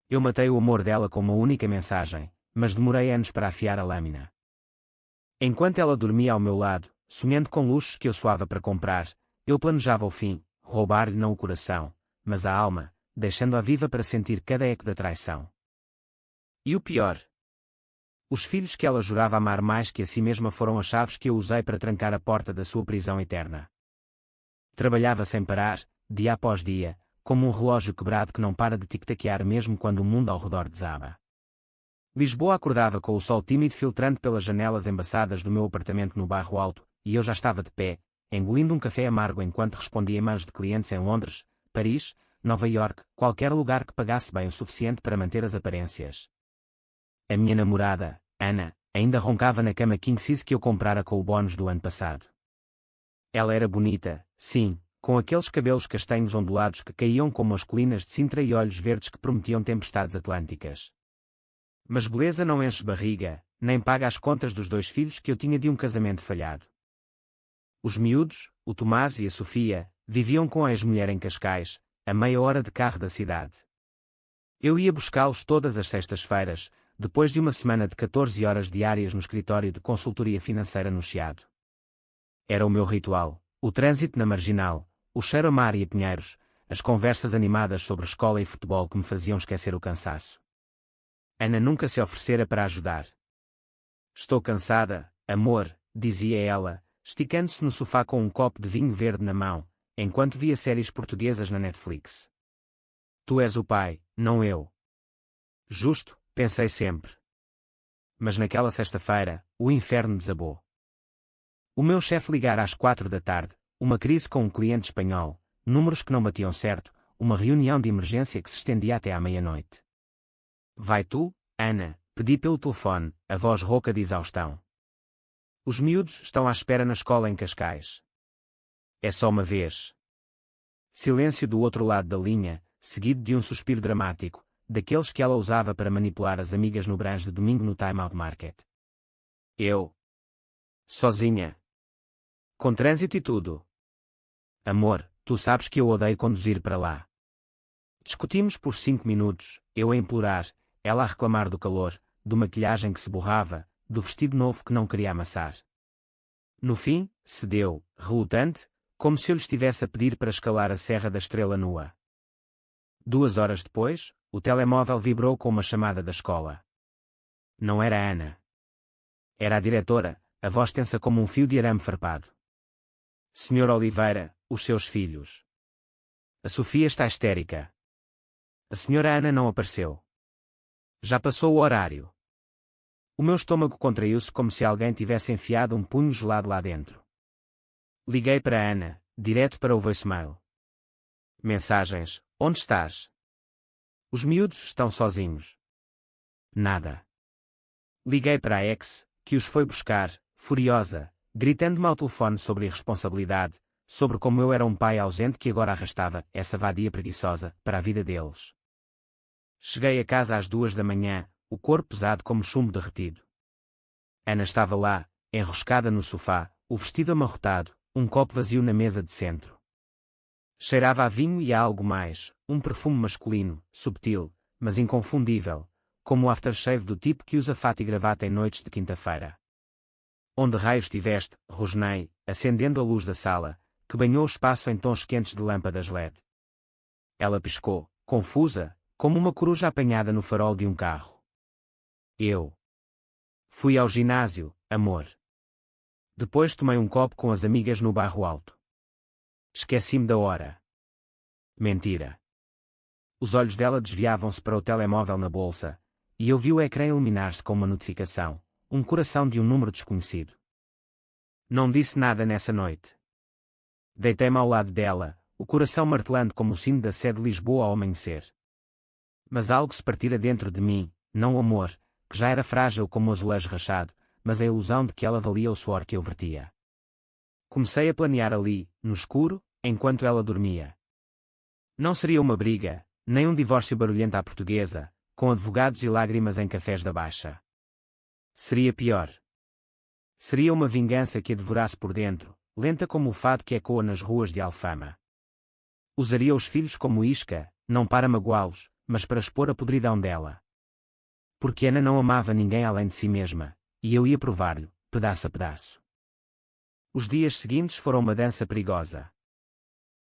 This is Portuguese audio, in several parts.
Eu matei o amor dela com uma única mensagem, mas demorei anos para afiar a lâmina. Enquanto ela dormia ao meu lado, sonhando com luxos que eu suava para comprar, eu planejava o fim, roubar-lhe não o coração, mas a alma, deixando-a viva para sentir cada eco da traição. E o pior? Os filhos que ela jurava amar mais que a si mesma foram as chaves que eu usei para trancar a porta da sua prisão eterna. Trabalhava sem parar, dia após dia, como um relógio quebrado que não para de tic-taquear mesmo quando o mundo ao redor desaba. Lisboa acordava com o sol tímido filtrando pelas janelas embaçadas do meu apartamento no bairro Alto, e eu já estava de pé, engolindo um café amargo enquanto respondia e-mails de clientes em Londres, Paris, Nova York, qualquer lugar que pagasse bem o suficiente para manter as aparências. A minha namorada, Ana, ainda roncava na cama king size que eu comprara com o bónus do ano passado. Ela era bonita, sim, com aqueles cabelos castanhos ondulados que caíam como as colinas de Sintra e olhos verdes que prometiam tempestades atlânticas. Mas beleza não enche barriga, nem paga as contas dos 2 filhos que eu tinha de um casamento falhado. Os miúdos, o Tomás e a Sofia, viviam com a ex-mulher em Cascais, a meia hora de carro da cidade. Eu ia buscá-los todas as sextas-feiras, depois de uma semana de 14 horas diárias no escritório de consultoria financeira no Chiado. Era o meu ritual, o trânsito na Marginal, o cheiro a mar e a pinheiros, as conversas animadas sobre escola e futebol que me faziam esquecer o cansaço. Ana nunca se oferecera para ajudar. Estou cansada, amor, dizia ela, esticando-se no sofá com um copo de vinho verde na mão, enquanto via séries portuguesas na Netflix. Tu és o pai, não eu. Justo, pensei sempre. Mas naquela sexta-feira, o inferno desabou. O meu chefe ligara às 4 da tarde, uma crise com um cliente espanhol, números que não batiam certo, uma reunião de emergência que se estendia até à meia-noite. Vai tu, Ana, pedi pelo telefone, a voz rouca de exaustão. Os miúdos estão à espera na escola em Cascais. É só uma vez. Silêncio do outro lado da linha, seguido de um suspiro dramático, daqueles que ela usava para manipular as amigas no brunch de domingo no Time Out Market. Eu. Sozinha. Com trânsito e tudo. Amor, tu sabes que eu odeio conduzir para lá. Discutimos por 5 minutos, eu a implorar, ela a reclamar do calor, do maquilhagem que se borrava, do vestido novo que não queria amassar. No fim, cedeu, relutante, como se eu lhe estivesse a pedir para escalar a Serra da Estrela Nua. 2 horas depois, o telemóvel vibrou com uma chamada da escola. Não era a Ana. Era a diretora, a voz tensa como um fio de arame farpado. Senhor Oliveira, os seus filhos. A Sofia está histérica. A senhora Ana não apareceu. Já passou o horário. O meu estômago contraiu-se como se alguém tivesse enfiado um punho gelado lá dentro. Liguei para a Ana, direto para o voicemail. Mensagens: onde estás? Os miúdos estão sozinhos. Nada. Liguei para a ex, que os foi buscar, furiosa, gritando-me ao telefone sobre irresponsabilidade, sobre como eu era um pai ausente que agora arrastava essa vadia preguiçosa para a vida deles. Cheguei a casa às 2 da manhã, o corpo pesado como chumbo derretido. Ana estava lá, enroscada no sofá, o vestido amarrotado, um copo vazio na mesa de centro. Cheirava a vinho e a algo mais, um perfume masculino, subtil, mas inconfundível, como o aftershave do tipo que usa fato e gravata em noites de quinta-feira. Onde raios estiveste, rosnei, acendendo a luz da sala, que banhou o espaço em tons quentes de lâmpadas LED. Ela piscou, confusa, como uma coruja apanhada no farol de um carro. Eu fui ao ginásio, amor. Depois tomei um copo com as amigas no bairro Alto. Esqueci-me da hora. Mentira. Os olhos dela desviavam-se para o telemóvel na bolsa, e eu vi o ecrã iluminar-se com uma notificação, um coração de um número desconhecido. Não disse nada nessa noite. Deitei-me ao lado dela, o coração martelando como o sino da Sé de Lisboa ao amanhecer. Mas algo se partira dentro de mim, não o amor, que já era frágil como o azulejo rachado, mas a ilusão de que ela valia o suor que eu vertia. Comecei a planear ali, no escuro, enquanto ela dormia. Não seria uma briga, nem um divórcio barulhento à portuguesa, com advogados e lágrimas em cafés da Baixa. Seria pior. Seria uma vingança que a devorasse por dentro, lenta como o fado que ecoa nas ruas de Alfama. Usaria os filhos como isca, não para magoá-los, mas para expor a podridão dela. Porque Ana não amava ninguém além de si mesma, e eu ia provar-lhe, pedaço a pedaço. Os dias seguintes foram uma dança perigosa.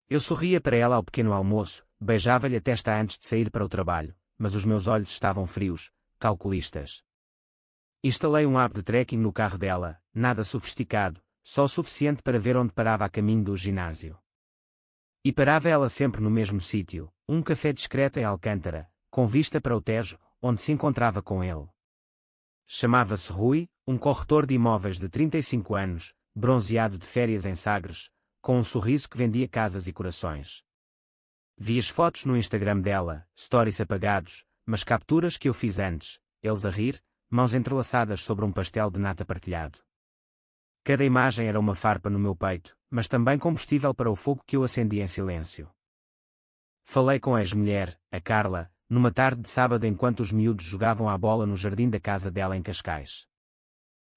Eu sorria para ela ao pequeno almoço, beijava-lhe a testa antes de sair para o trabalho, mas os meus olhos estavam frios, calculistas. Instalei um app de tracking no carro dela, nada sofisticado, só o suficiente para ver onde parava a caminho do ginásio. E parava ela sempre no mesmo sítio, um café discreto em Alcântara, com vista para o Tejo, onde se encontrava com ele. Chamava-se Rui, um corretor de imóveis de 35 anos, bronzeado de férias em Sagres, com um sorriso que vendia casas e corações. Vi as fotos no Instagram dela, stories apagados, mas capturas que eu fiz antes, eles a rir, mãos entrelaçadas sobre um pastel de nata partilhado. Cada imagem era uma farpa no meu peito, mas também combustível para o fogo que eu acendi em silêncio. Falei com a ex-mulher, a Carla, numa tarde de sábado enquanto os miúdos jogavam à bola no jardim da casa dela em Cascais.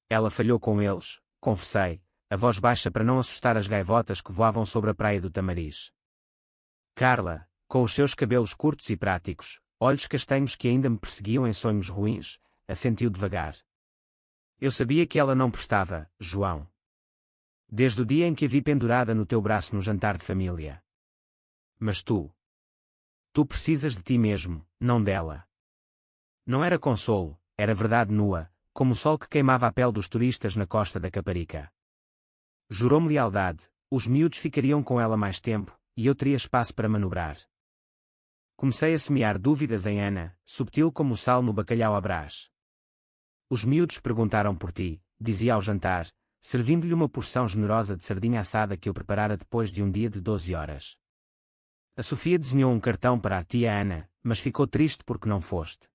Ela falhou com eles, confessei, a voz baixa para não assustar as gaivotas que voavam sobre a praia do Tamariz. Carla, com os seus cabelos curtos e práticos, olhos castanhos que ainda me perseguiam em sonhos ruins, assentiu devagar. Eu sabia que ela não prestava, João. Desde o dia em que a vi pendurada no teu braço no jantar de família. Mas tu precisas de ti mesmo, não dela. Não era consolo, era verdade nua, como o sol que queimava a pele dos turistas na costa da Caparica. Jurou-me lealdade, os miúdos ficariam com ela mais tempo, e eu teria espaço para manobrar. Comecei a semear dúvidas em Ana, subtil como o sal no bacalhau à Brás. Os miúdos perguntaram por ti, dizia ao jantar, servindo-lhe uma porção generosa de sardinha assada que eu preparara depois de um dia de 12 horas. A Sofia desenhou um cartão para a tia Ana, mas ficou triste porque não foste.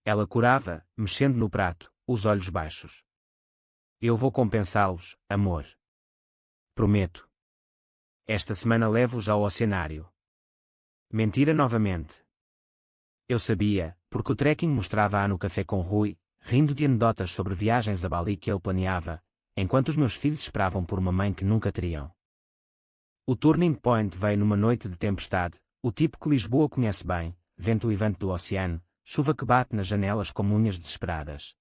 Ela corava, mexendo no prato, os olhos baixos. Eu vou compensá-los, amor. Prometo. Esta semana levo-os ao oceanário. Mentira novamente. Eu sabia, porque o trekking mostrava-a no café com Rui, rindo de anedotas sobre viagens a Bali que ele planeava, enquanto os meus filhos esperavam por uma mãe que nunca teriam. O turning point veio numa noite de tempestade, o tipo que Lisboa conhece bem, vento levante do oceano, chuva que bate nas janelas como unhas desesperadas.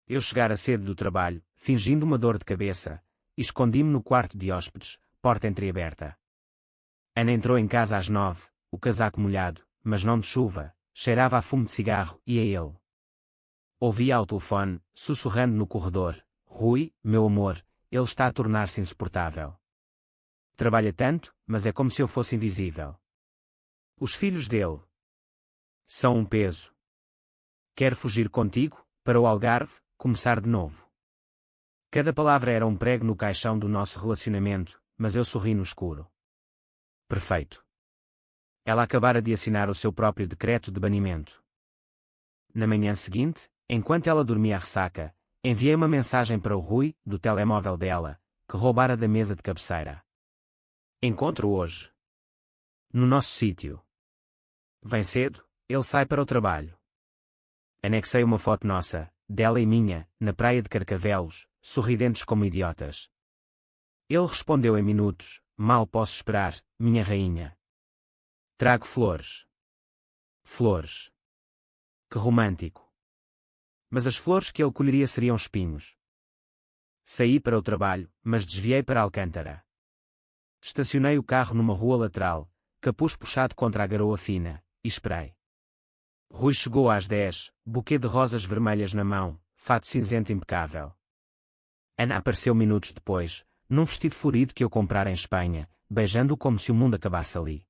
Eu chegara cedo do trabalho, fingindo uma dor de cabeça, e escondi-me no quarto de hóspedes, porta entreaberta. Ana entrou em casa às 9, o casaco molhado, mas não de chuva, cheirava a fumo de cigarro, e a ele. Ouvia ao telefone, sussurrando no corredor, Rui, meu amor, ele está a tornar-se insuportável. Trabalha tanto, mas é como se eu fosse invisível. Os filhos dele são um peso. Quero fugir contigo, para o Algarve, começar de novo. Cada palavra era um prego no caixão do nosso relacionamento, mas eu sorri no escuro. Perfeito. Ela acabara de assinar o seu próprio decreto de banimento. Na manhã seguinte, enquanto ela dormia à ressaca, enviei uma mensagem para o Rui, do telemóvel dela, que roubara da mesa de cabeceira. Encontro hoje. No nosso sítio. Vem cedo, ele sai para o trabalho. Anexei uma foto nossa, dela e minha, na praia de Carcavelos, sorridentes como idiotas. Ele respondeu em minutos, mal posso esperar, minha rainha. Trago flores. Flores. Que romântico. Mas as flores que ele colheria seriam espinhos. Saí para o trabalho, mas desviei para Alcântara. Estacionei o carro numa rua lateral, capuz puxado contra a garoa fina, e esperei. Rui chegou às 10, buquê de rosas vermelhas na mão, fato cinzento impecável. Ana apareceu minutos depois, num vestido florido que eu comprara em Espanha, beijando-o como se o mundo acabasse ali.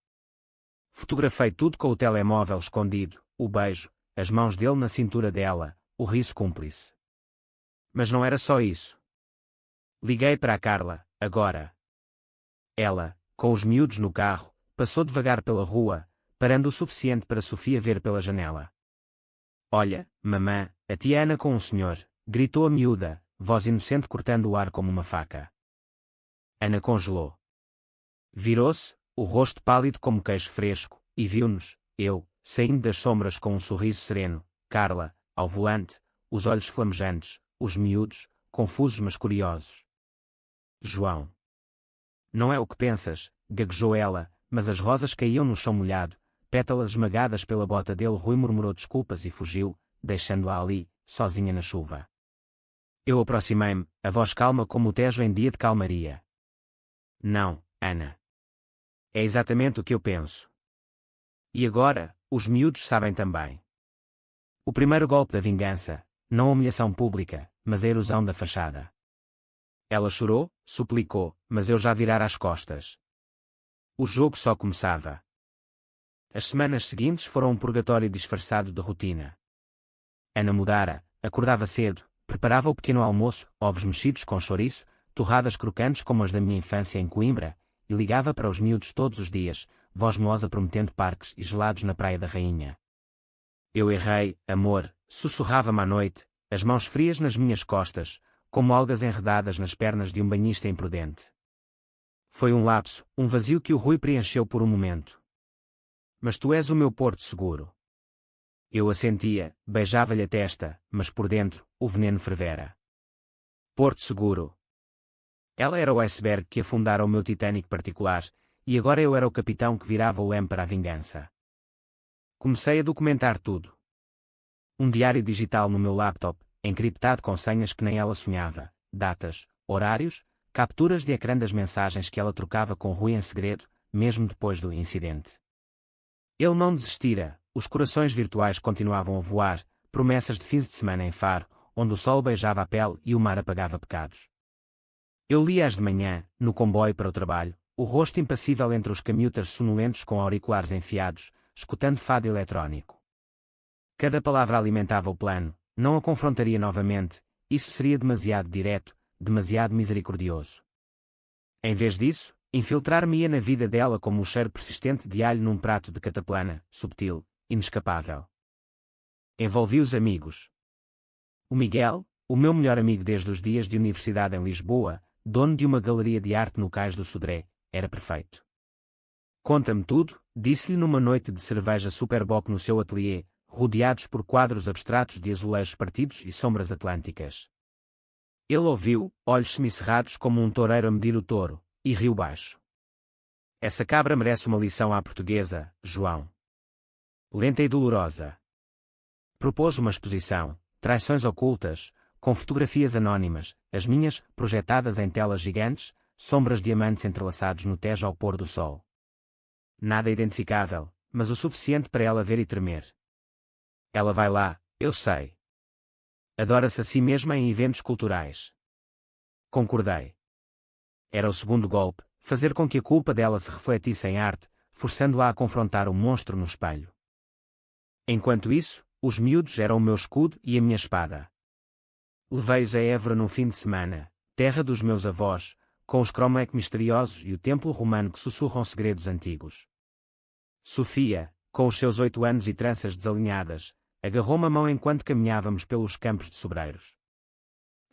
Fotografei tudo com o telemóvel escondido, o beijo, as mãos dele na cintura dela, o riso cúmplice. Mas não era só isso. Liguei para a Carla, agora. Ela, com os miúdos no carro, passou devagar pela rua, parando o suficiente para Sofia ver pela janela. Olha, mamã, a tia Ana com um senhor, gritou a miúda, voz inocente cortando o ar como uma faca. Ana congelou. Virou-se, o rosto pálido como queijo fresco, e viu-nos, eu, saindo das sombras com um sorriso sereno, Carla, ao volante, os olhos flamejantes, os miúdos, confusos mas curiosos. João. Não é o que pensas, gaguejou ela, mas as rosas caíam no chão molhado, pétalas esmagadas pela bota dele. Rui murmurou desculpas e fugiu, deixando-a ali, sozinha na chuva. Eu aproximei-me, a voz calma como o Tejo em dia de calmaria. Não, Ana. É exatamente o que eu penso. E agora, os miúdos sabem também. O primeiro golpe da vingança, não a humilhação pública, mas a erosão da fachada. Ela chorou, suplicou, mas eu já virara as costas. O jogo só começava. As semanas seguintes foram um purgatório disfarçado de rotina. Ana mudara, acordava cedo, preparava o pequeno almoço, ovos mexidos com chouriço, torradas crocantes como as da minha infância em Coimbra, e ligava para os miúdos todos os dias, voz melosa prometendo parques e gelados na Praia da Rainha. Eu errei, amor, sussurrava-me à noite, as mãos frias nas minhas costas, como algas enredadas nas pernas de um banhista imprudente. Foi um lapso, um vazio que o Rui preencheu por um momento. Mas tu és o meu porto seguro. Eu assentia, beijava-lhe a testa, mas por dentro, o veneno fervera. Porto seguro. Ela era o iceberg que afundara o meu Titanic particular, e agora eu era o capitão que virava o leme para a vingança. Comecei a documentar tudo. Um diário digital no meu laptop, encriptado com senhas que nem ela sonhava, datas, horários, capturas de ecrã das mensagens que ela trocava com Rui em segredo, mesmo depois do incidente. Ele não desistira, os corações virtuais continuavam a voar, promessas de fins de semana em Faro, onde o sol beijava a pele e o mar apagava pecados. Eu lia-as de manhã, no comboio para o trabalho, o rosto impassível entre os commuters sonolentos com auriculares enfiados, escutando fado eletrónico. Cada palavra alimentava o plano, não a confrontaria novamente, isso seria demasiado direto, demasiado misericordioso. Em vez disso, infiltrar-me-ia na vida dela como um cheiro persistente de alho num prato de cataplana, subtil, inescapável. Envolvi os amigos. O Miguel, o meu melhor amigo desde os dias de universidade em Lisboa, dono de uma galeria de arte no Cais do Sodré, era perfeito. Conta-me tudo, disse-lhe numa noite de cerveja Superboc no seu ateliê, rodeados por quadros abstratos de azulejos partidos e sombras atlânticas. Ele ouviu, olhos semicerrados como um toureiro a medir o touro, e riu baixo. Essa cabra merece uma lição à portuguesa, João. Lenta e dolorosa. Propôs uma exposição, traições ocultas, com fotografias anónimas, as minhas, projetadas em telas gigantes, sombras diamantes entrelaçados no Tejo ao pôr do sol. Nada identificável, mas o suficiente para ela ver e tremer. Ela vai lá, eu sei. Adora-se a si mesma em eventos culturais. Concordei. Era o segundo golpe, fazer com que a culpa dela se refletisse em arte, forçando-a a confrontar o monstro no espelho. Enquanto isso, os miúdos eram o meu escudo e a minha espada. Levei-os a Évora num fim de semana, terra dos meus avós, com os cromlech misteriosos e o templo romano que sussurram segredos antigos. Sofia, com os seus 8 anos e tranças desalinhadas, agarrou-me a mão enquanto caminhávamos pelos campos de sobreiros.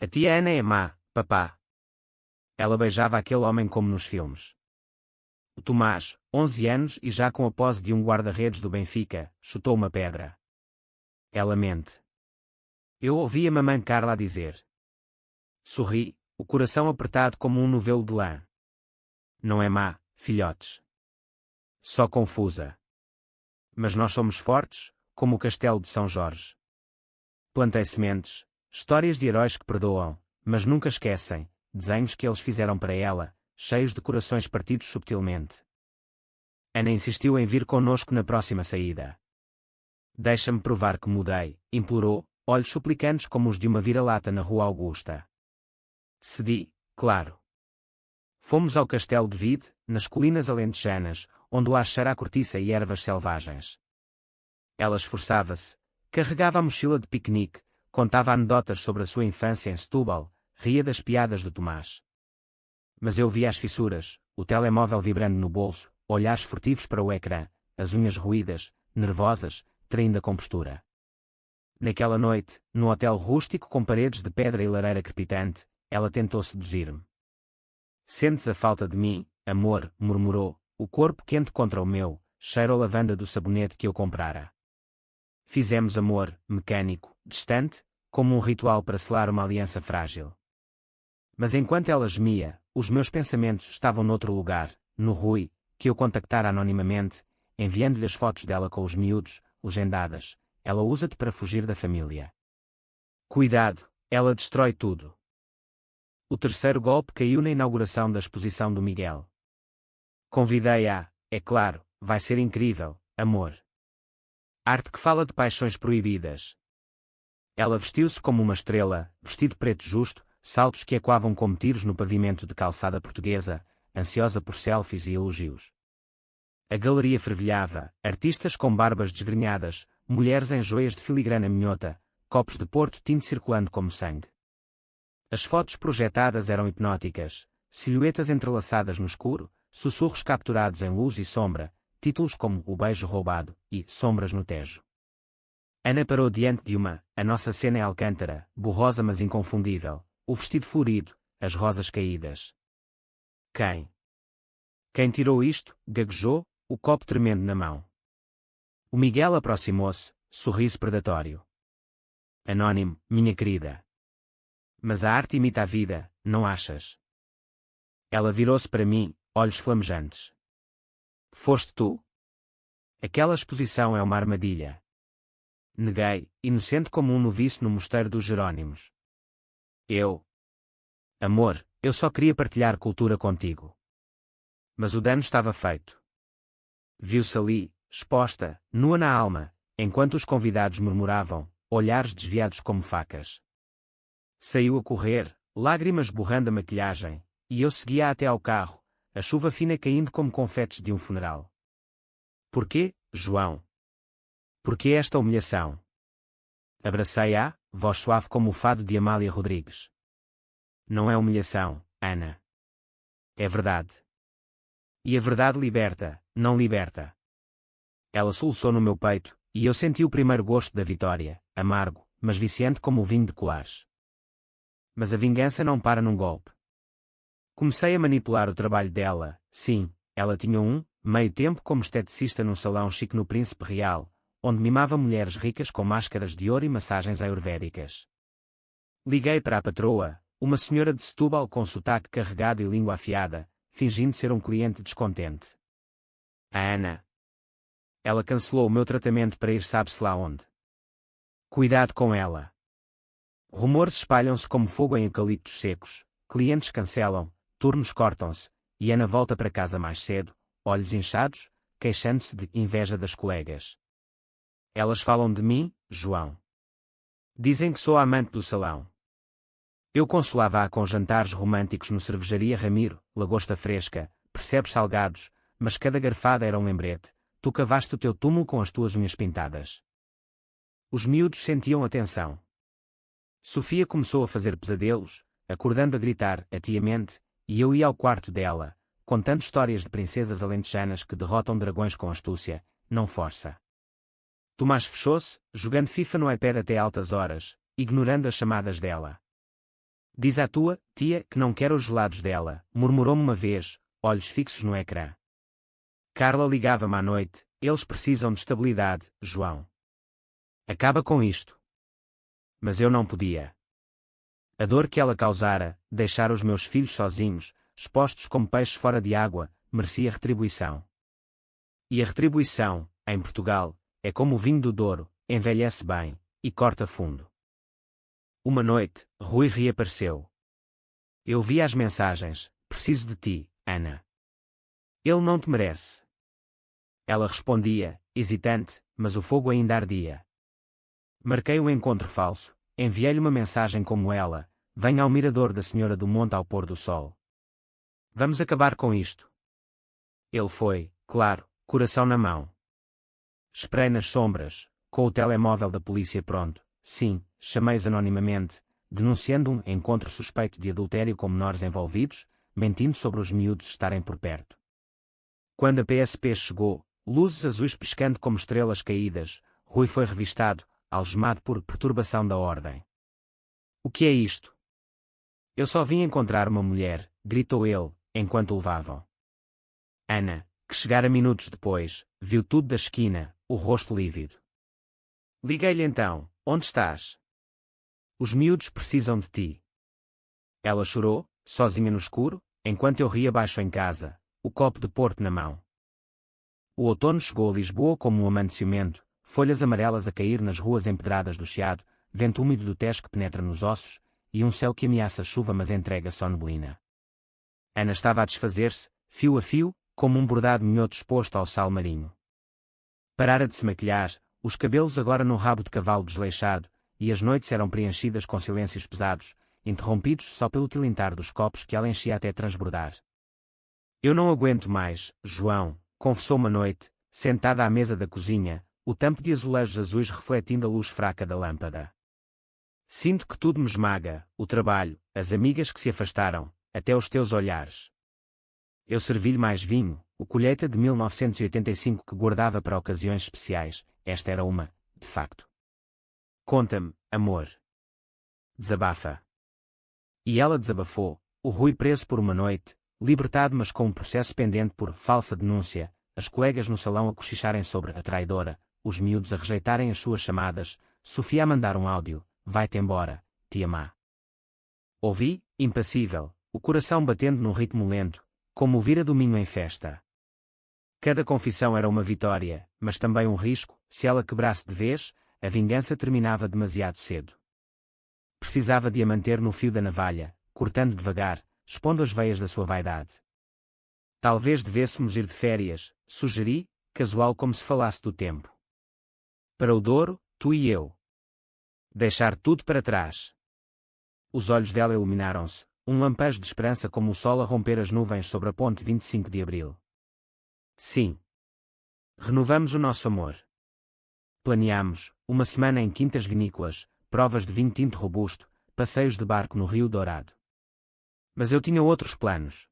A tia Ana é má, papá. Ela beijava aquele homem como nos filmes. O Tomás, 11 anos e já com a pose de um guarda-redes do Benfica, chutou uma pedra. Ela mente. Eu ouvi a mamãe Carla dizer. Sorri, o coração apertado como um novelo de lã. Não é má, filhotes. Só confusa. Mas nós somos fortes, como o castelo de São Jorge. Plantei sementes, histórias de heróis que perdoam, mas nunca esquecem, desenhos que eles fizeram para ela, cheios de corações partidos subtilmente. Ana insistiu em vir connosco na próxima saída. Deixa-me provar que mudei, implorou, olhos suplicantes como os de uma vira-lata na Rua Augusta. Cedi, claro. Fomos ao Castelo de Vide, nas colinas alentejanas, onde o ar cheira a cortiça e ervas selvagens. Ela esforçava-se, carregava a mochila de piquenique, contava anedotas sobre a sua infância em Setúbal, ria das piadas do Tomás. Mas eu via as fissuras, o telemóvel vibrando no bolso, olhares furtivos para o ecrã, as unhas roídas, nervosas, traindo a compostura. Naquela noite, num hotel rústico com paredes de pedra e lareira crepitante, ela tentou seduzir-me. Sentes a falta de mim, amor, murmurou, o corpo quente contra o meu, cheiro a lavanda do sabonete que eu comprara. Fizemos amor, mecânico, distante, como um ritual para selar uma aliança frágil. Mas enquanto ela gemia, os meus pensamentos estavam noutro lugar, no Rui, que eu contactara anonimamente, enviando-lhe as fotos dela com os miúdos, legendadas: ela usa-te para fugir da família. Cuidado, ela destrói tudo. O terceiro golpe caiu na inauguração da exposição do Miguel. Convidei-a, é claro, vai ser incrível, amor. Arte que fala de paixões proibidas. Ela vestiu-se como uma estrela, vestido preto justo, saltos que ecoavam como tiros no pavimento de calçada portuguesa, ansiosa por selfies e elogios. A galeria fervilhava, artistas com barbas desgrenhadas, mulheres em joias de filigrana minhota, copos de porto tinto circulando como sangue. As fotos projetadas eram hipnóticas, silhuetas entrelaçadas no escuro, sussurros capturados em luz e sombra, títulos como O Beijo Roubado e Sombras no Tejo. Ana parou diante de uma, a nossa cena é Alcântara, borrosa mas inconfundível, o vestido florido, as rosas caídas. Quem tirou isto? Gaguejou, o copo tremendo na mão. O Miguel aproximou-se, sorriso predatório. Anónimo, minha querida. Mas a arte imita a vida, não achas? Ela virou-se para mim, olhos flamejantes. Foste tu? Aquela exposição é uma armadilha. Neguei, inocente como um noviço no mosteiro dos Jerónimos. Amor, eu só queria partilhar cultura contigo. Mas o dano estava feito. Viu-se ali, exposta, nua na alma, enquanto os convidados murmuravam, olhares desviados como facas. Saiu a correr, lágrimas borrando a maquilhagem, e eu seguia até ao carro, a chuva fina caindo como confetes de um funeral. Porquê, João? Porquê esta humilhação? Abracei-a, voz suave como o fado de Amália Rodrigues. Não é humilhação, Ana. É verdade. E a verdade liberta, não liberta. Ela soluçou no meu peito, e eu senti o primeiro gosto da vitória, amargo, mas viciante como o vinho de Colares. Mas a vingança não para num golpe. Comecei a manipular o trabalho dela, sim, ela tinha meio tempo como esteticista num salão chique no Príncipe Real, onde mimava mulheres ricas com máscaras de ouro e massagens ayurvédicas. Liguei para a patroa, uma senhora de Setúbal com sotaque carregado e língua afiada, fingindo ser um cliente descontente. A Ana. Ela cancelou o meu tratamento para ir sabe-se lá onde. Cuidado com ela. Rumores espalham-se como fogo em eucaliptos secos, clientes cancelam, turnos cortam-se, e Ana volta para casa mais cedo, olhos inchados, queixando-se de inveja das colegas. Elas falam de mim, João. Dizem que sou a amante do salão. Eu consolava-a com jantares românticos no Cervejaria Ramiro, lagosta fresca, percebes salgados, mas cada garfada era um lembrete, tu cavaste o teu túmulo com as tuas unhas pintadas. Os miúdos sentiam a tensão. Sofia começou a fazer pesadelos, acordando a gritar, atiamente, e eu ia ao quarto dela, contando histórias de princesas alentejanas que derrotam dragões com astúcia, não força. Tomás fechou-se, jogando FIFA no iPad até altas horas, ignorando as chamadas dela. Diz à tua tia que não quer os gelados dela, murmurou-me uma vez, olhos fixos no ecrã. Carla ligava-me à noite, eles precisam de estabilidade, João. Acaba com isto. Mas eu não podia. A dor que ela causara, deixar os meus filhos sozinhos, expostos como peixes fora de água, merecia retribuição. E a retribuição, em Portugal, é como o vinho do Douro, envelhece bem, e corta fundo. Uma noite, Rui reapareceu. Eu vi as mensagens, preciso de ti, Ana. Ele não te merece. Ela respondia, hesitante, mas o fogo ainda ardia. Marquei um encontro falso, enviei-lhe uma mensagem como ela, venha ao mirador da Senhora do Monte ao pôr do sol. Vamos acabar com isto. Ele foi, claro, coração na mão. Esperei nas sombras, com o telemóvel da polícia pronto, sim, chamei-os anonimamente, denunciando um encontro suspeito de adultério com menores envolvidos, mentindo sobre os miúdos estarem por perto. Quando a PSP chegou, luzes azuis piscando como estrelas caídas, Rui foi revistado, algemado por perturbação da ordem. O que é isto? Eu só vim encontrar uma mulher, gritou ele, enquanto o levavam. Ana, que chegara minutos depois, viu tudo da esquina, o rosto lívido. Liguei-lhe então, onde estás? Os miúdos precisam de ti. Ela chorou, sozinha no escuro, enquanto eu ria baixo em casa, o copo de porto na mão. O outono chegou a Lisboa como um amante ciumento, folhas amarelas a cair nas ruas empedradas do Chiado, vento úmido do Tejo que penetra nos ossos, e um céu que ameaça chuva mas entrega só neblina. Ana estava a desfazer-se, fio a fio, como um bordado minhoto exposto ao sal marinho. Parara de se maquilhar, os cabelos agora num rabo de cavalo desleixado, e as noites eram preenchidas com silêncios pesados, interrompidos só pelo tilintar dos copos que ela enchia até transbordar. Eu não aguento mais, João, confessou uma noite, sentada à mesa da cozinha, o tampo de azulejos azuis refletindo a luz fraca da lâmpada. Sinto que tudo me esmaga, o trabalho, as amigas que se afastaram, até os teus olhares. Eu servi-lhe mais vinho, o colheita de 1985 que guardava para ocasiões especiais, esta era uma, de facto. Conta-me, amor. Desabafa. E ela desabafou, o Rui preso por uma noite, libertado mas com um processo pendente por falsa denúncia, as colegas no salão a cochicharem sobre a traidora, os miúdos a rejeitarem as suas chamadas, Sofia a mandar um áudio, vai-te embora, tia má. Ouvi, impassível, o coração batendo num ritmo lento, como o vira domingo em festa. Cada confissão era uma vitória, mas também um risco, se ela quebrasse de vez, a vingança terminava demasiado cedo. Precisava de a manter no fio da navalha, cortando devagar, expondo as veias da sua vaidade. Talvez devêssemos ir de férias, sugeri, casual como se falasse do tempo. Para o Douro, tu e eu. Deixar tudo para trás. Os olhos dela iluminaram-se, um lampejo de esperança como o sol a romper as nuvens sobre a ponte 25 de abril. Sim. Renovamos o nosso amor. Planeamos, uma semana em quintas vinícolas, provas de vinho tinto robusto, passeios de barco no Rio Dourado. Mas eu tinha outros planos.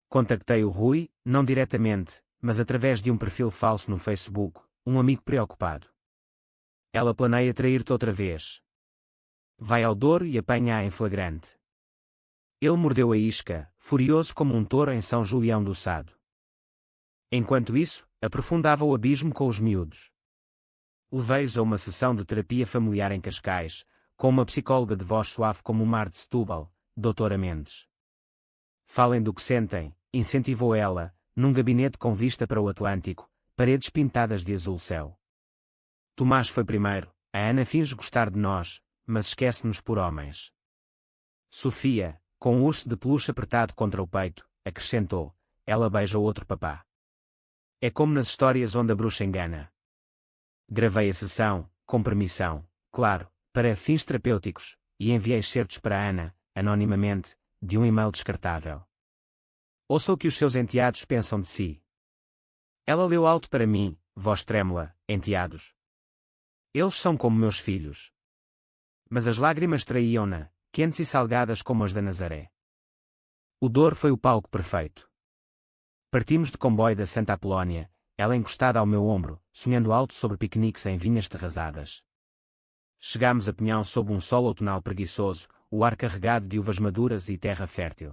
Contactei o Rui, não diretamente, mas através de um perfil falso no Facebook, um amigo preocupado. Ela planeia trair-te outra vez. Vai ao Douro e apanha-a em flagrante. Ele mordeu a isca, furioso como um touro em São Julião do Sado. Enquanto isso, aprofundava o abismo com os miúdos. Levei-os a uma sessão de terapia familiar em Cascais, com uma psicóloga de voz suave como o mar de Setúbal, doutora Mendes. Falem do que sentem, incentivou ela, num gabinete com vista para o Atlântico, paredes pintadas de azul céu. Tomás foi primeiro, a Ana finge gostar de nós, mas esquece-nos por homens. Sofia, com o urso de peluche apertado contra o peito, acrescentou, ela beija o outro papá. É como nas histórias onde a bruxa engana. Gravei a sessão, com permissão, claro, para fins terapêuticos, e enviei excertos para a Ana, anonimamente, de um e-mail descartável. Ouça o que os seus enteados pensam de si. Ela leu alto para mim, voz trêmula, enteados. Eles são como meus filhos. Mas as lágrimas traíam-na, quentes e salgadas como as da Nazaré. O Douro foi o palco perfeito. Partimos de comboio da Santa Apolónia, ela encostada ao meu ombro, sonhando alto sobre piqueniques em vinhas terrazadas. Chegámos a Pinhão sob um sol outonal preguiçoso, o ar carregado de uvas maduras e terra fértil.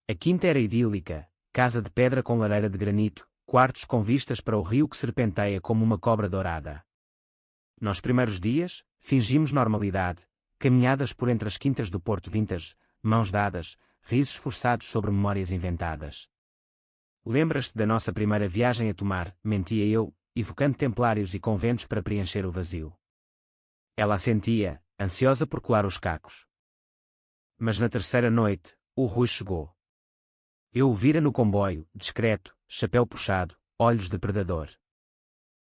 A quinta era idílica, casa de pedra com lareira de granito, quartos com vistas para o rio que serpenteia como uma cobra dourada. Nos primeiros dias, fingimos normalidade, caminhadas por entre as quintas do Porto Vintage, mãos dadas, risos forçados sobre memórias inventadas. Lembras-te da nossa primeira viagem a Tomar, mentia eu, evocando templários e conventos para preencher o vazio. Ela assentia, ansiosa por colar os cacos. Mas na terceira noite, o Rui chegou. Eu o vira no comboio, discreto, chapéu puxado, olhos de predador.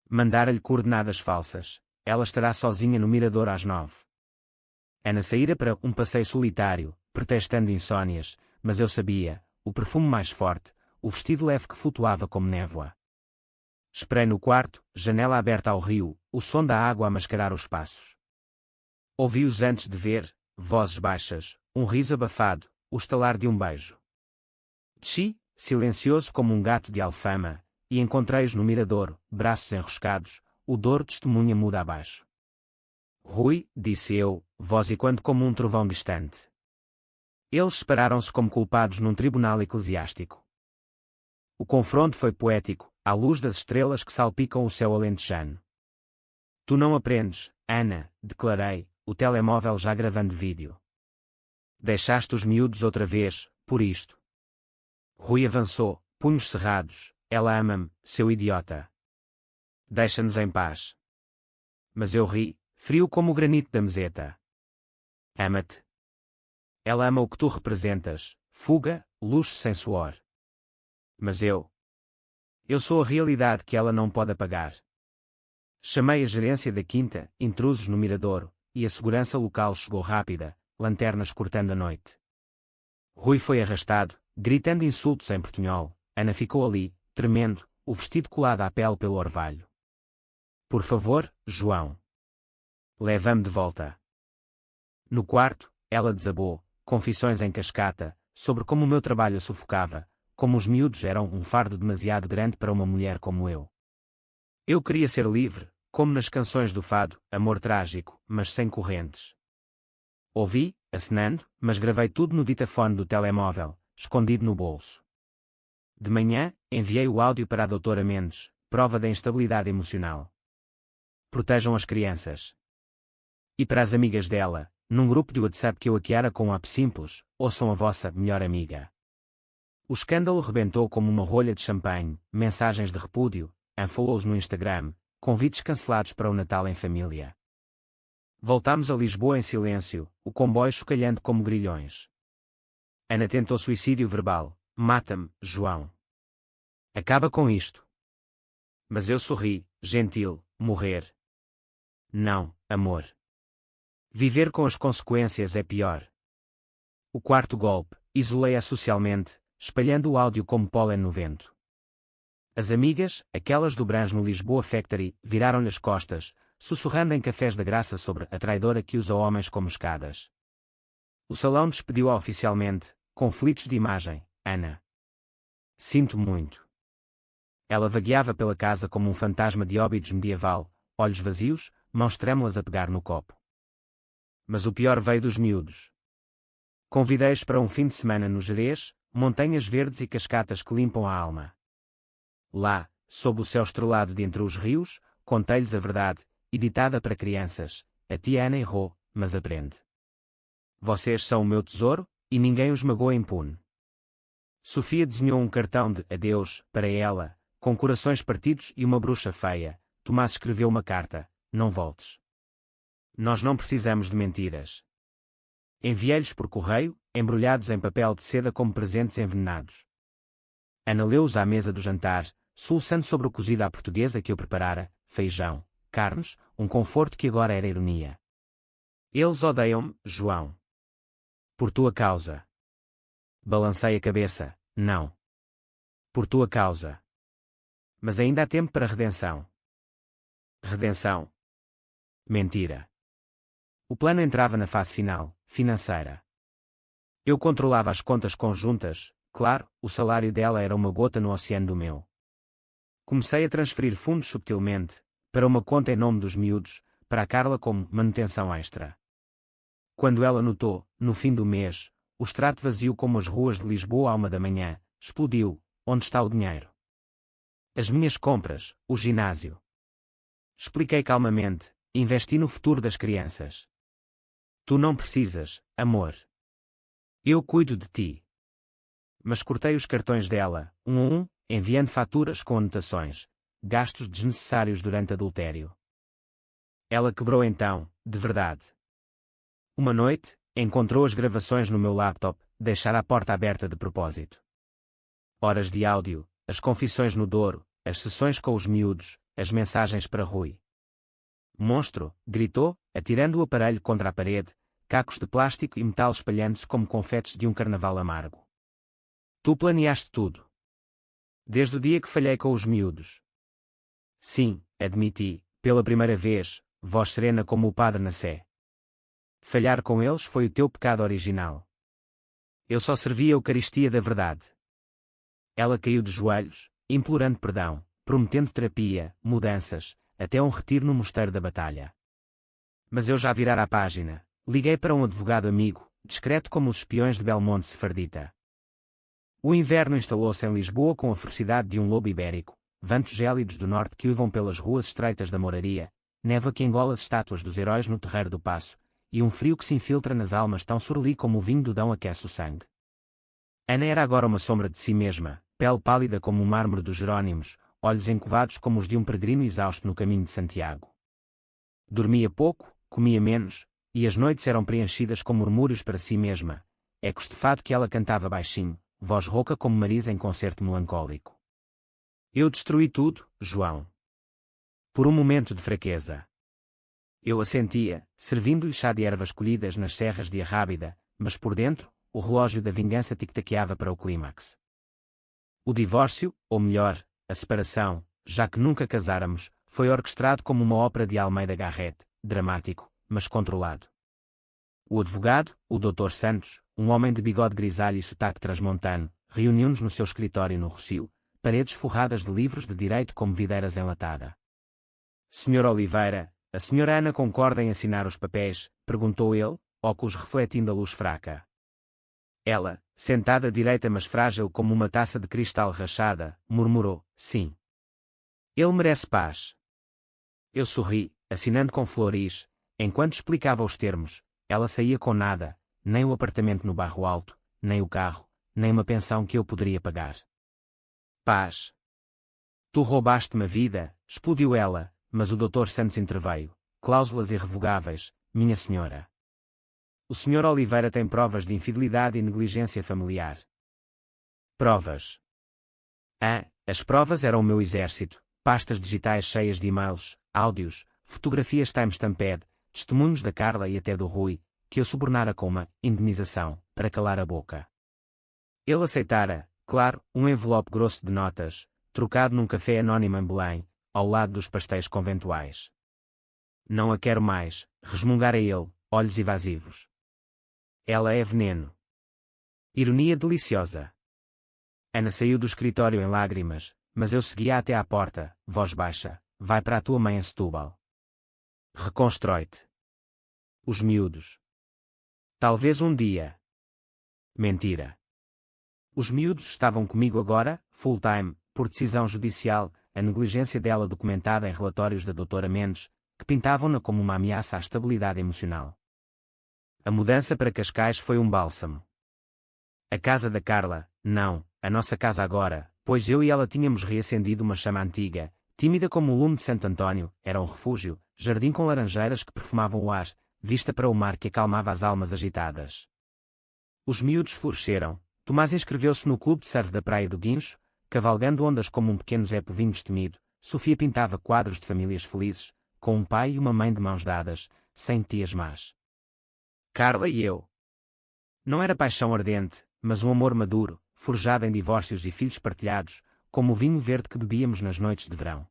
Mandara-lhe coordenadas falsas, ela estará sozinha no mirador às 9. Ana saíra para um passeio solitário, pretextando insónias, mas eu sabia, o perfume mais forte, o vestido leve que flutuava como névoa. Esperei no quarto, janela aberta ao rio, o som da água a mascarar os passos. Ouvi-os antes de ver, vozes baixas, um riso abafado, o estalar de um beijo. Desci, silencioso como um gato de alfama, e encontrei-os no mirador, braços enroscados, o Douro testemunha muda abaixo. Rui, disse eu, voz ecoando como um trovão distante. Eles separaram-se como culpados num tribunal eclesiástico. O confronto foi poético, à luz das estrelas que salpicam o céu alentejano. Tu não aprendes, Ana, declarei, o telemóvel já gravando vídeo. Deixaste os miúdos outra vez, por isto. Rui avançou, punhos cerrados, Ela ama-me, seu idiota. Deixa-nos em paz. Mas eu ri, frio como o granito da meseta. Ama-te. Ela ama o que tu representas, fuga, luxo sem suor. Mas eu sou a realidade que ela não pode apagar. Chamei a gerência da quinta, intrusos no miradouro, e a segurança local chegou rápida, lanternas cortando a noite. Rui foi arrastado, gritando insultos em portunhol. Ana ficou ali, tremendo, o vestido colado à pele pelo orvalho. Por favor, João. Leva-me de volta. No quarto, ela desabou, confissões em cascata, sobre como o meu trabalho a sufocava, como os miúdos eram um fardo demasiado grande para uma mulher como eu. Eu queria ser livre, como nas canções do fado, amor trágico, mas sem correntes. Ouvi, acenando, mas gravei tudo no ditafone do telemóvel, escondido no bolso. De manhã, enviei o áudio para a doutora Mendes, prova da instabilidade emocional. Protejam as crianças. E para as amigas dela, num grupo de WhatsApp que eu hackeara com um app simples, ouçam a vossa melhor amiga. O escândalo rebentou como uma rolha de champanhe, mensagens de repúdio, unfollows no Instagram, convites cancelados para o Natal em família. Voltámos a Lisboa em silêncio, o comboio chocalhando como grilhões. Ana tentou suicídio verbal. Mata-me, João. Acaba com isto. Mas eu sorri, gentil, morrer. Não, amor. Viver com as consequências é pior. O quarto golpe, isolei-a socialmente, espalhando o áudio como pólen no vento. As amigas, aquelas do Brans no Lisboa Factory, viraram-lhe as costas, sussurrando em cafés da graça sobre a traidora que usa homens como escadas. O salão despediu-a oficialmente, conflitos de imagem. Ana. Sinto muito. Ela vagueava pela casa como um fantasma de Óbidos medieval, olhos vazios, mãos trêmulas a pegar no copo. Mas o pior veio dos miúdos. Convidei-os para um fim de semana no Gerês, montanhas verdes e cascatas que limpam a alma. Lá, sob o céu estrelado de entre os rios, contei-lhes a verdade, editada para crianças. A tia Ana errou, mas aprende. Vocês são o meu tesouro, e ninguém os magoa impune. Sofia desenhou um cartão de adeus para ela, com corações partidos e uma bruxa feia. Tomás escreveu uma carta: não voltes. Nós não precisamos de mentiras. Enviei-lhes por correio, embrulhados em papel de seda como presentes envenenados. Ana leu-os à mesa do jantar, soluçando sobre o cozido à portuguesa que eu preparara, feijão, carnes, um conforto que agora era ironia. Eles odeiam-me, João. Por tua causa. Balancei a cabeça. Não. Por tua causa. Mas ainda há tempo para redenção. Redenção. Mentira. O plano entrava na fase final, financeira. Eu controlava as contas conjuntas, claro, o salário dela era uma gota no oceano do meu. Comecei a transferir fundos subtilmente, para uma conta em nome dos miúdos, para a Carla como manutenção extra. Quando ela notou, no fim do mês, o extrato vazio como as ruas de Lisboa à 1 da manhã, explodiu: onde está o dinheiro? As minhas compras, o ginásio. Expliquei calmamente: investi no futuro das crianças. Tu não precisas, amor. Eu cuido de ti. Mas cortei os cartões dela, um a um, enviando faturas com anotações: gastos desnecessários durante adultério. Ela quebrou então, de verdade. Uma noite, encontrou as gravações no meu laptop, deixara a porta aberta de propósito. Horas de áudio, as confissões no Douro, as sessões com os miúdos, as mensagens para Rui. Monstro, gritou, atirando o aparelho contra a parede, cacos de plástico e metal espalhando-se como confetes de um carnaval amargo. Tu planeaste tudo. Desde o dia que falhei com os miúdos. Sim, admiti, pela primeira vez, voz serena como o padre na Sé. Falhar com eles foi o teu pecado original. Eu só servi a Eucaristia da verdade. Ela caiu de joelhos, implorando perdão, prometendo terapia, mudanças, até um retiro no Mosteiro da Batalha. Mas eu já virara a página, liguei para um advogado amigo, discreto como os espiões de Belmonte Sefardita. O inverno instalou-se em Lisboa com a ferocidade de um lobo ibérico, ventos gélidos do norte que uivam pelas ruas estreitas da moraria, névoa que engola as estátuas dos heróis no terreiro do Paço, e um frio que se infiltra nas almas tão sorli como o vinho do Dão aquece o sangue. Ana era agora uma sombra de si mesma, pele pálida como o mármore dos Jerônimos, olhos encovados como os de um peregrino exausto no caminho de Santiago. Dormia pouco, comia menos, e as noites eram preenchidas com murmúrios para si mesma, ecos de fado que ela cantava baixinho, voz rouca como Marisa em concerto melancólico. Eu destruí tudo, João. Por um momento de fraqueza. Eu assentia, servindo-lhe chá de ervas colhidas nas serras de Arrábida, mas por dentro, o relógio da vingança tic-taqueava para o clímax. O divórcio, ou melhor, a separação, já que nunca casáramos, foi orquestrado como uma ópera de Almeida Garrett, dramático, mas controlado. O advogado, o Dr. Santos, um homem de bigode grisalho e sotaque transmontano, reuniu-nos no seu escritório no Rossio, paredes forradas de livros de direito como videiras enlatada. Sr. Oliveira, a Sra. Ana concorda em assinar os papéis? Perguntou ele, óculos refletindo a luz fraca. Ela, sentada direita mas frágil como uma taça de cristal rachada, murmurou, sim. Ele merece paz. Eu sorri, assinando com flores, enquanto explicava os termos. Ela saía com nada, nem o apartamento no Bairro Alto, nem o carro, nem uma pensão que eu poderia pagar. Paz. Tu roubaste-me a vida, explodiu ela, mas o Dr. Santos interveio. Cláusulas irrevogáveis, minha senhora. O Sr. Oliveira tem provas de infidelidade e negligência familiar. Provas. As provas eram o meu exército, pastas digitais cheias de e-mails, áudios, fotografias timestamped, testemunhos da Carla e até do Rui, que eu subornara com uma indenização, para calar a boca. Ele aceitara, claro, um envelope grosso de notas, trocado num café anónimo em Belém, ao lado dos pastéis conventuais. Não a quero mais, resmungara ele, olhos evasivos. Ela é veneno. Ironia deliciosa. Ana saiu do escritório em lágrimas, mas eu seguia até à porta, voz baixa, vai para a tua mãe em Setúbal. Reconstrói-te. Os miúdos. Talvez um dia. Mentira. Os miúdos estavam comigo agora, full-time, por decisão judicial, a negligência dela documentada em relatórios da Dra. Mendes, que pintavam-na como uma ameaça à estabilidade emocional. A mudança para Cascais foi um bálsamo. A casa da Carla, não, a nossa casa agora, pois eu e ela tínhamos reacendido uma chama antiga, tímida como o lume de Santo Antônio, era um refúgio, jardim com laranjeiras que perfumavam o ar, vista para o mar que acalmava as almas agitadas. Os miúdos floresceram. Tomás inscreveu-se no clube de surf da Praia do Guincho, cavalgando ondas como um pequeno Zé Povinho destemido. Sofia pintava quadros de famílias felizes, com um pai e uma mãe de mãos dadas, sem tias más. Carla e eu. Não era paixão ardente, mas um amor maduro, forjado em divórcios e filhos partilhados, como o vinho verde que bebíamos nas noites de verão.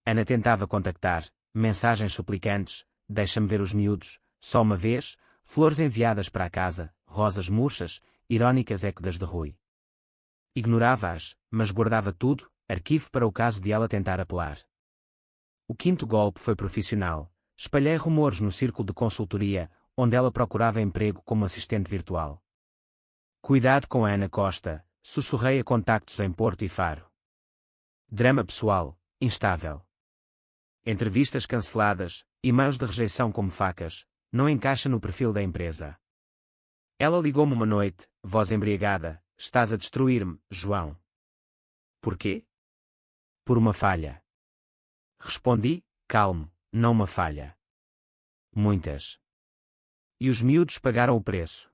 Ana tentava contactar, mensagens suplicantes, deixa-me ver os miúdos, só uma vez, flores enviadas para a casa, rosas murchas, irónicas eco das de Rui. Ignorava-as, mas guardava tudo, arquivo para o caso de ela tentar apelar. O quinto golpe foi profissional. Espalhei rumores no círculo de consultoria, onde ela procurava emprego como assistente virtual. Cuidado com a Ana Costa, sussurrei a contactos em Porto e Faro. Drama pessoal, instável. Entrevistas canceladas, e-mails de rejeição como facas, não encaixa no perfil da empresa. Ela ligou-me uma noite, voz embriagada, estás a destruir-me, João. Porquê? Por uma falha. Respondi, calmo, não uma falha. Muitas. E os miúdos pagaram o preço.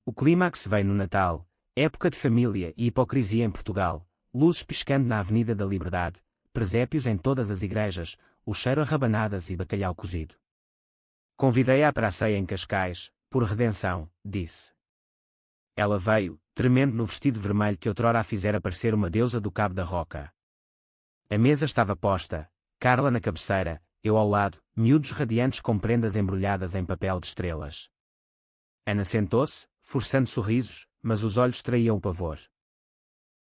O clímax veio no Natal, época de família e hipocrisia em Portugal, luzes piscando na Avenida da Liberdade, presépios em todas as igrejas, o cheiro a rabanadas e bacalhau cozido. Convidei-a para a ceia em Cascais, por redenção, disse. Ela veio, tremendo no vestido vermelho que outrora a fizera parecer uma deusa do Cabo da Roca. A mesa estava posta, Carla na cabeceira, eu ao lado, miúdos radiantes com prendas embrulhadas em papel de estrelas. Ana sentou-se, forçando sorrisos, mas os olhos traíam o pavor.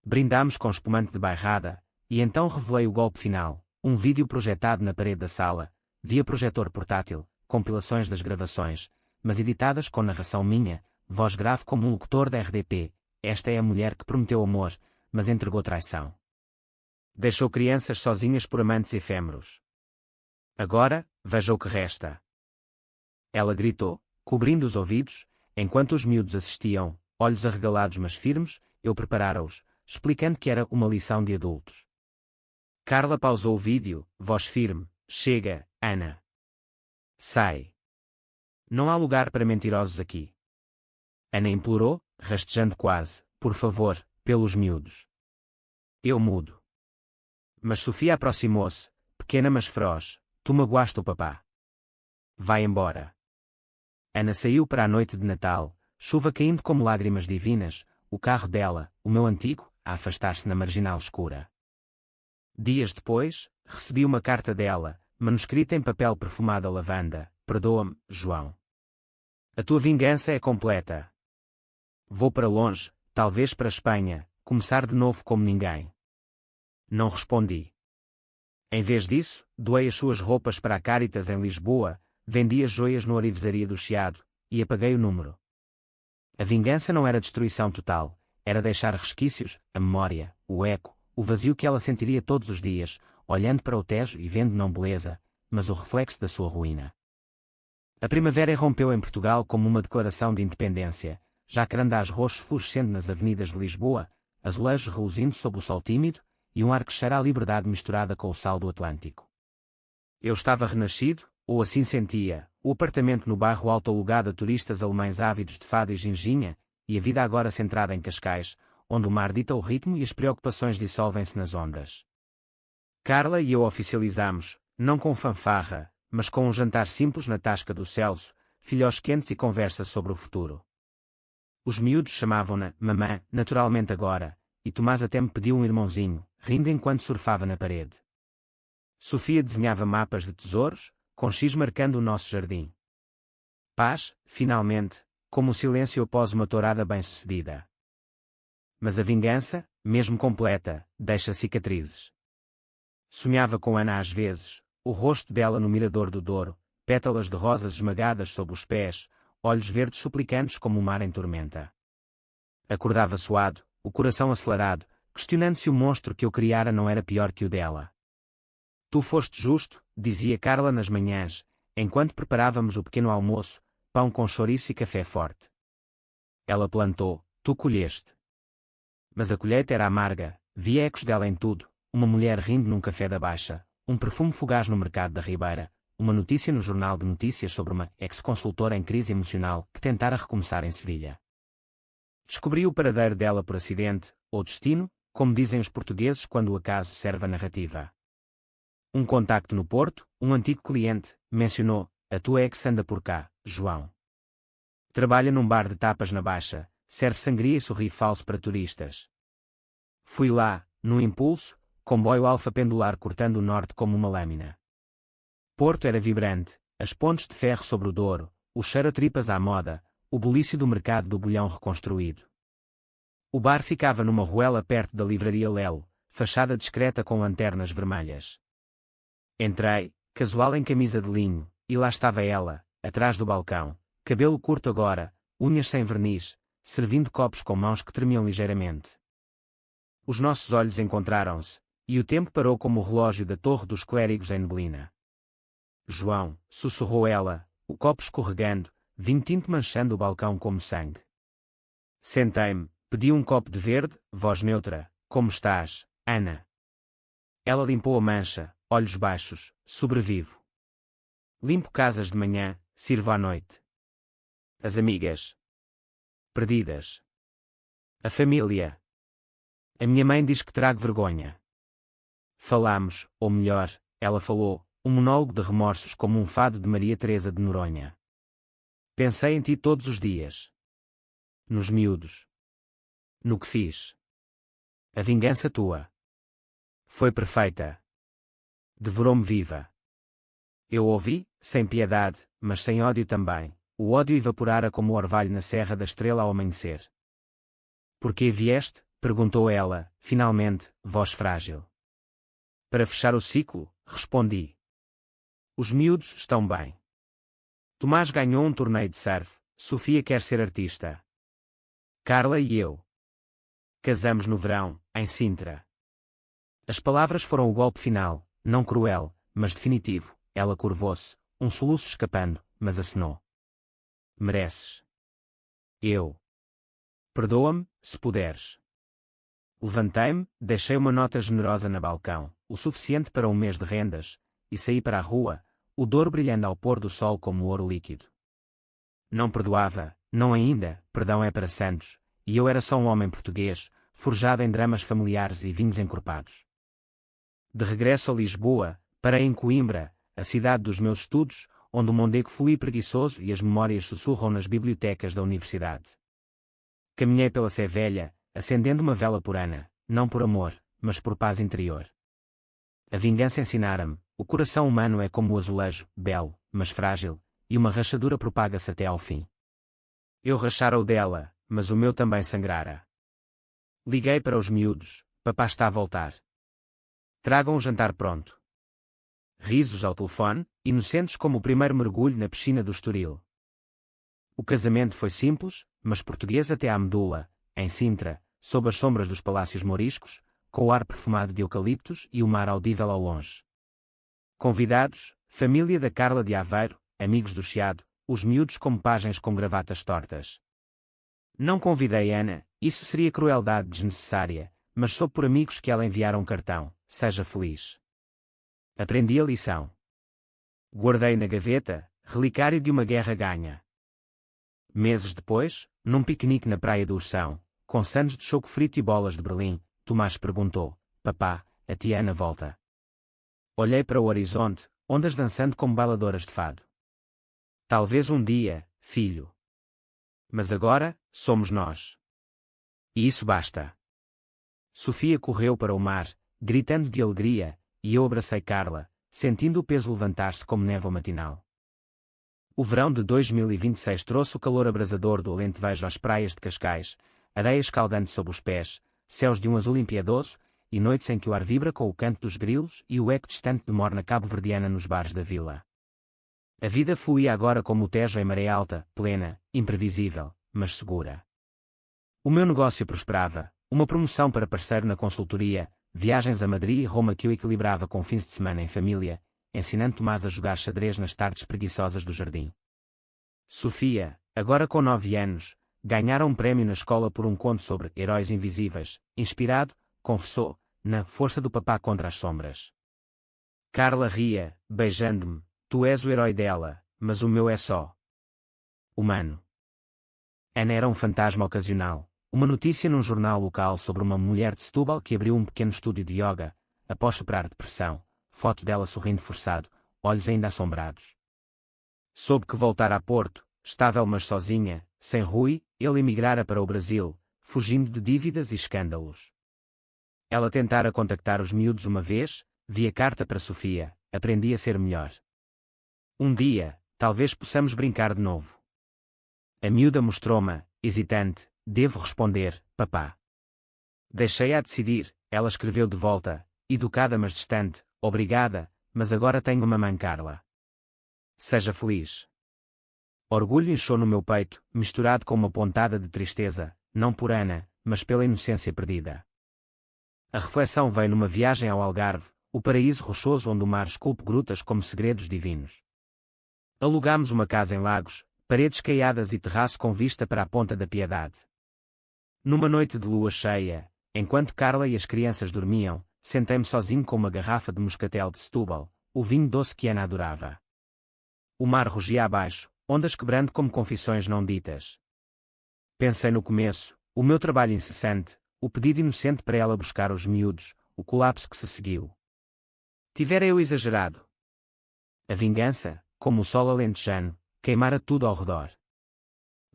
Brindámos com espumante de bairrada, e então revelei o golpe final, um vídeo projetado na parede da sala, via projetor portátil, compilações das gravações, mas editadas com narração minha, voz grave como um locutor da RDP, esta é a mulher que prometeu amor, mas entregou traição. Deixou crianças sozinhas por amantes efêmeros. Agora, veja o que resta. Ela gritou, cobrindo os ouvidos, enquanto os miúdos assistiam, olhos arregalados mas firmes, eu preparara-os, explicando que era uma lição de adultos. Carla pausou o vídeo, voz firme: chega, Ana. Sai. Não há lugar para mentirosos aqui. Ana implorou, rastejando quase: por favor, pelos miúdos. Eu mudo. Mas Sofia aproximou-se, pequena mas feroz: tu magoaste o papá. Vai embora. Ana saiu para a noite de Natal, chuva caindo como lágrimas divinas, o carro dela, o meu antigo, a afastar-se na marginal escura. Dias depois, recebi uma carta dela, manuscrita em papel perfumado a lavanda: perdoa-me, João. A tua vingança é completa. Vou para longe, talvez para a Espanha, começar de novo como ninguém. Não respondi. Em vez disso, doei as suas roupas para a Cáritas em Lisboa, vendi as joias no Orivesaria do Chiado, e apaguei o número. A vingança não era destruição total, era deixar resquícios, a memória, o eco, o vazio que ela sentiria todos os dias, olhando para o Tejo e vendo não beleza, mas o reflexo da sua ruína. A primavera irrompeu em Portugal como uma declaração de independência, jacarandás roxos florescendo nas avenidas de Lisboa, azulejos reluzindo sob o sol tímido, e um ar que cheira à liberdade misturada com o sal do Atlântico. Eu estava renascido, ou assim sentia, o apartamento no bairro alto alugado a turistas alemães ávidos de fado e ginginha, e a vida agora centrada em Cascais, onde o mar dita o ritmo e as preocupações dissolvem-se nas ondas. Carla e eu oficializamos, não com fanfarra, mas com um jantar simples na tasca do Celso, filhós quentes e conversa sobre o futuro. Os miúdos chamavam-na mamã, naturalmente agora, e Tomás até me pediu um irmãozinho, rindo enquanto surfava na parede. Sofia desenhava mapas de tesouros, com X marcando o nosso jardim. Paz, finalmente, como o silêncio após uma tourada bem-sucedida. Mas a vingança, mesmo completa, deixa cicatrizes. Sonhava com Ana às vezes, o rosto dela no mirador do Douro, pétalas de rosas esmagadas sob os pés, olhos verdes suplicantes como o mar em tormenta. Acordava suado, o coração acelerado, questionando se o monstro que eu criara não era pior que o dela. Tu foste justo, dizia Carla nas manhãs, enquanto preparávamos o pequeno almoço, pão com chouriço e café forte. Ela plantou, tu colheste. Mas a colheita era amarga, via ecos dela em tudo, uma mulher rindo num café da Baixa, um perfume fugaz no mercado da Ribeira, uma notícia no jornal de notícias sobre uma ex-consultora em crise emocional que tentara recomeçar em Sevilha. Descobri o paradeiro dela por acidente, ou destino, como dizem os portugueses quando o acaso serve a narrativa. Um contacto no Porto, um antigo cliente, mencionou: a tua ex anda por cá, João. Trabalha num bar de tapas na Baixa, serve sangria e sorri falso para turistas. Fui lá, num impulso, comboio alfa pendular cortando o norte como uma lâmina. Porto era vibrante, as pontes de ferro sobre o Douro, o cheiro a tripas à moda, o bulício do mercado do bolhão reconstruído. O bar ficava numa ruela perto da livraria Lelo, fachada discreta com lanternas vermelhas. Entrei, casual em camisa de linho, e lá estava ela, atrás do balcão, cabelo curto agora, unhas sem verniz, servindo copos com mãos que tremiam ligeiramente. Os nossos olhos encontraram-se, e o tempo parou como o relógio da Torre dos Clérigos em neblina. João, sussurrou ela, o copo escorregando, vinho tinto manchando o balcão como sangue. Sentei-me, pedi um copo de verde, voz neutra: como estás, Ana? Ela limpou a mancha, olhos baixos: sobrevivo. Limpo casas de manhã, sirvo à noite. As amigas. Perdidas. A família. A minha mãe diz que trago vergonha. Falámos, ou melhor, ela falou, um monólogo de remorsos como um fado de Maria Teresa de Noronha. Pensei em ti todos os dias. Nos miúdos. No que fiz. A vingança tua. Foi perfeita. Devorou-me viva. Eu ouvi, sem piedade, mas sem ódio também, o ódio evaporara como o orvalho na serra da estrela ao amanhecer. Por que vieste? Perguntou ela, finalmente, voz frágil. Para fechar o ciclo, respondi. Os miúdos estão bem. Tomás ganhou um torneio de surf, Sofia quer ser artista. Carla e eu. Casamos no verão, em Sintra. As palavras foram o golpe final, não cruel, mas definitivo. Ela curvou-se, um soluço escapando, mas acenou. Mereces. Eu. Perdoa-me, se puderes. Levantei-me, deixei uma nota generosa na balcão, o suficiente para um mês de rendas, e saí para a rua, o Douro brilhando ao pôr do sol como ouro líquido. Não perdoava, não ainda, perdão é para santos, e eu era só um homem português, forjado em dramas familiares e vinhos encorpados. De regresso a Lisboa, parei em Coimbra, a cidade dos meus estudos, onde o mondego flui preguiçoso e as memórias sussurram nas bibliotecas da universidade. Caminhei pela Sé Velha, acendendo uma vela por Ana, não por amor, mas por paz interior. A vingança ensinara-me, o coração humano é como o azulejo, belo, mas frágil, e uma rachadura propaga-se até ao fim. Eu rachara o dela, mas o meu também sangrara. Liguei para os miúdos, papá está a voltar. Tragam o jantar pronto. Risos ao telefone, inocentes como o primeiro mergulho na piscina do Estoril. O casamento foi simples, mas português até à medula, em Sintra, sob as sombras dos palácios moriscos, com o ar perfumado de eucaliptos e o mar audível ao longe. Convidados, família da Carla de Aveiro, amigos do Chiado, os miúdos como pajens com gravatas tortas. Não convidei Ana, isso seria crueldade desnecessária, mas soube por amigos que ela enviara um cartão, seja feliz. Aprendi a lição. Guardei na gaveta, relicário de uma guerra ganha. Meses depois, num piquenique na praia do Ursão, com sandes de choco frito e bolas de Berlim, Tomás perguntou, papá, a tia Ana volta. Olhei para o horizonte, ondas dançando como bailadoras de fado. Talvez um dia, filho. Mas agora, somos nós. E isso basta. Sofia correu para o mar, gritando de alegria, e eu abracei Carla, sentindo o peso levantar-se como névoa matinal. O verão de 2026 trouxe o calor abrasador do Alentejo às praias de Cascais, areia escaldante sob os pés, céus de um azul impiedoso, e noites em que o ar vibra com o canto dos grilos e o eco distante de morna cabo-verdiana nos bares da vila. A vida fluía agora como o Tejo em maré alta, plena, imprevisível, mas segura. O meu negócio prosperava, uma promoção para parceiro na consultoria, viagens a Madrid e Roma que eu equilibrava com fins de semana em família, ensinando Tomás a jogar xadrez nas tardes preguiçosas do jardim. Sofia, agora com 9 anos, ganhara um prémio na escola por um conto sobre heróis invisíveis, inspirado, confessou, na força do papá contra as sombras. Carla ria, beijando-me, tu és o herói dela, mas o meu é só humano. Ana era um fantasma ocasional, uma notícia num jornal local sobre uma mulher de Setúbal que abriu um pequeno estúdio de yoga, após superar depressão, foto dela sorrindo forçado, olhos ainda assombrados. Soube que voltara a Porto, estável mas sozinha, sem Rui, ele emigrara para o Brasil, fugindo de dívidas e escândalos. Ela tentara contactar os miúdos uma vez, via carta para Sofia, aprendi a ser melhor. Um dia, talvez possamos brincar de novo. A miúda mostrou-me, hesitante, devo responder, papá. Deixei-a decidir, ela escreveu de volta, educada mas distante, obrigada, mas agora tenho uma mãe Carla. Seja feliz. Orgulho inchou no meu peito, misturado com uma pontada de tristeza, não por Ana, mas pela inocência perdida. A reflexão veio numa viagem ao Algarve, o paraíso rochoso onde o mar esculpe grutas como segredos divinos. Alugámos uma casa em Lagos, paredes caiadas e terraço com vista para a Ponta da Piedade. Numa noite de lua cheia, enquanto Carla e as crianças dormiam, sentei-me sozinho com uma garrafa de moscatel de Setúbal, o vinho doce que Ana adorava. O mar rugia abaixo, ondas quebrando como confissões não ditas. Pensei no começo, o meu trabalho incessante, o pedido inocente para ela buscar os miúdos, o colapso que se seguiu. Tivera eu exagerado. A vingança, como o sol alentejano, queimara tudo ao redor.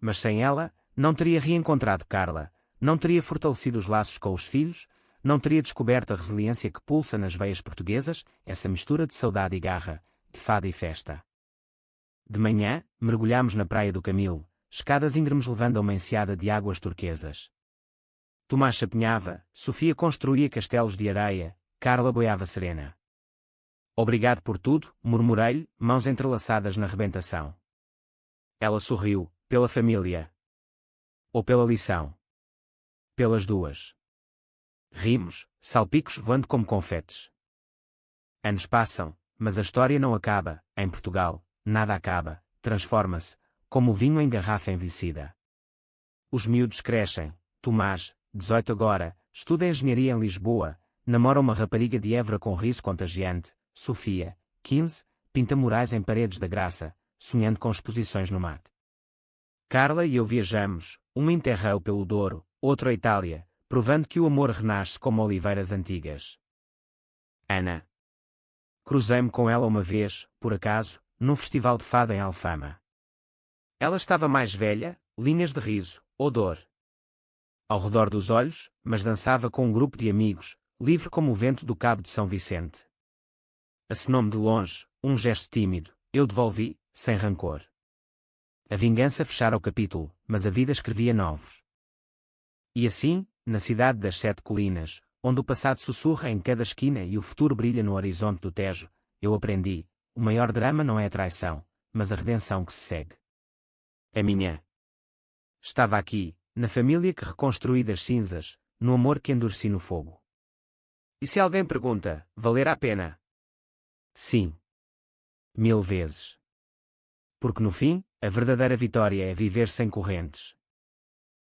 Mas sem ela, não teria reencontrado Carla, não teria fortalecido os laços com os filhos, não teria descoberto a resiliência que pulsa nas veias portuguesas, essa mistura de saudade e garra, de fado e festa. De manhã, mergulhámos na praia do Camilo, escadas íngremes levando a uma enseada de águas turquesas. Tomás chapinhava, Sofia construía castelos de areia, Carla boiava serena. Obrigado por tudo, murmurei-lhe, mãos entrelaçadas na rebentação. Ela sorriu, pela família. Ou pela lição. Pelas duas. Rimos, salpicos voando como confetes. Anos passam, mas a história não acaba, em Portugal, nada acaba, transforma-se, como o vinho em garrafa envelhecida. Os miúdos crescem, Tomás, 18 agora, estuda engenharia em Lisboa, namora uma rapariga de Évora com riso contagiante, Sofia, 15, pinta murais em Paredes da Graça, sonhando com exposições no mate. Carla e eu viajamos, um interrail pelo Douro, outro à Itália, provando que o amor renasce como oliveiras antigas. Ana. Cruzei-me com ela uma vez, por acaso, num festival de fado em Alfama. Ela estava mais velha, linhas de riso, odor ao redor dos olhos, mas dançava com um grupo de amigos, livre como o vento do Cabo de São Vicente. Acenou-me de longe, um gesto tímido, eu devolvi, sem rancor. A vingança fechara o capítulo, mas a vida escrevia novos. E assim, na cidade das Sete Colinas, onde o passado sussurra em cada esquina e o futuro brilha no horizonte do Tejo, eu aprendi, o maior drama não é a traição, mas a redenção que se segue. A minha estava aqui, na família que reconstruí das cinzas, no amor que endureci no fogo. E se alguém pergunta, valerá a pena? Sim. 1000 vezes. Porque no fim, a verdadeira vitória é viver sem correntes.